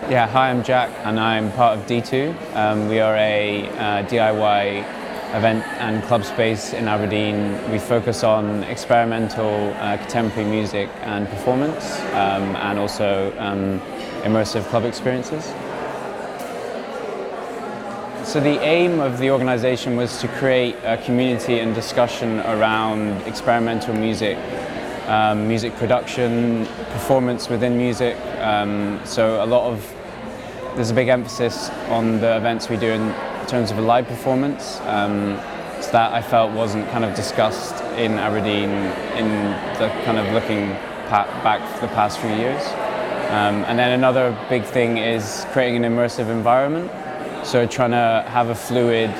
Yeah, hi, I'm Jack and I'm part of D2. We are a DIY event and club space in Aberdeen. We focus on experimental contemporary music and performance and also immersive club experiences. So the aim of the organisation was to create a community and discussion around experimental music, music production, performance within music. There's a big emphasis on the events we do in terms of a live performance. So that I felt wasn't kind of discussed in Aberdeen in the kind of looking back for the past few years. And then another big thing is creating an immersive environment. So trying to have a fluid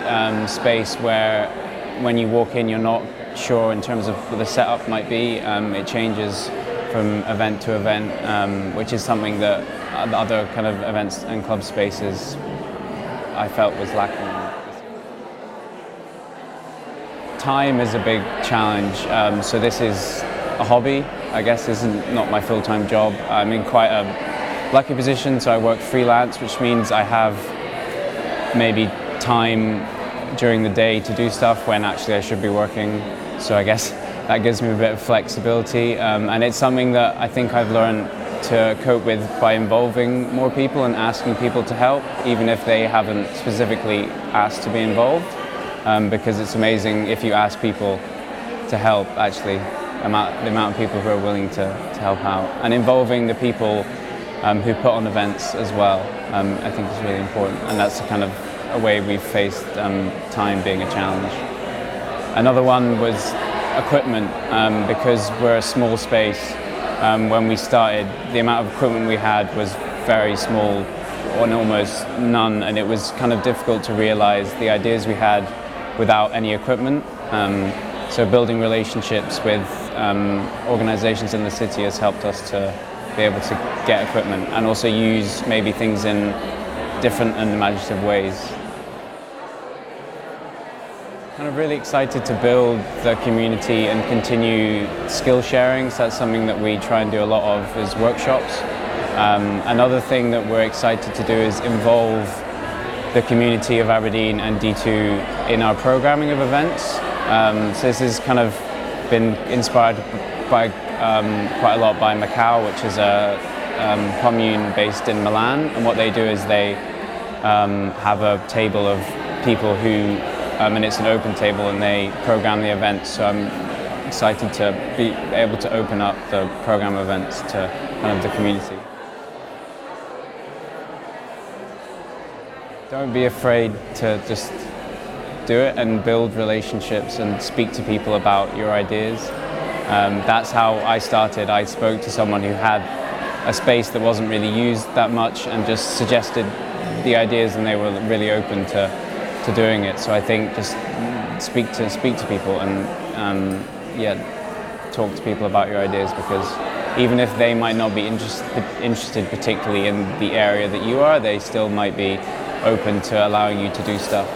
space where when you walk in you're not sure in terms of what the setup might be. It changes from event to event, which is something that other kind of events and club spaces I felt was lacking. Time is a big challenge, so this is a hobby, I guess. This is not my full-time job. I'm in quite a lucky position, so I work freelance, which means I have maybe time during the day to do stuff when actually I should be working. So I guess that gives me a bit of flexibility, and it's something that I think I've learned to cope with by involving more people and asking people to help, even if they haven't specifically asked to be involved, because it's amazing if you ask people to help, actually, the amount of people who are willing to help out. And involving the people who put on events as well, I think is really important, and that's kind of a way we've faced time being a challenge. Another one was equipment, because we're a small space. When we started, the amount of equipment we had was very small, or almost none, and it was kind of difficult to realize the ideas we had without any equipment. So building relationships with organizations in the city has helped us to be able to get equipment and also use maybe things in different and imaginative ways. Kind of really excited to build the community and continue skill sharing, so that's something that we try and do a lot of, is workshops. Another thing that we're excited to do is involve the community of Aberdeen and D2 in our programming of events. So this has kind of been inspired by quite a lot by Macau, which is a commune based in Milan, and what they do is they have a table of people who and it's an open table, and they program the events. So I'm excited to be able to open up the program events to kind of the community. Don't be afraid to just do it and build relationships and speak to people about your ideas. That's how I started. I spoke to someone who had a space that wasn't really used that much and just suggested the ideas, and they were really open to doing it. So I think just speak to people and talk to people about your ideas, because even if they might not be interested particularly in the area that you are, they still might be open to allowing you to do stuff.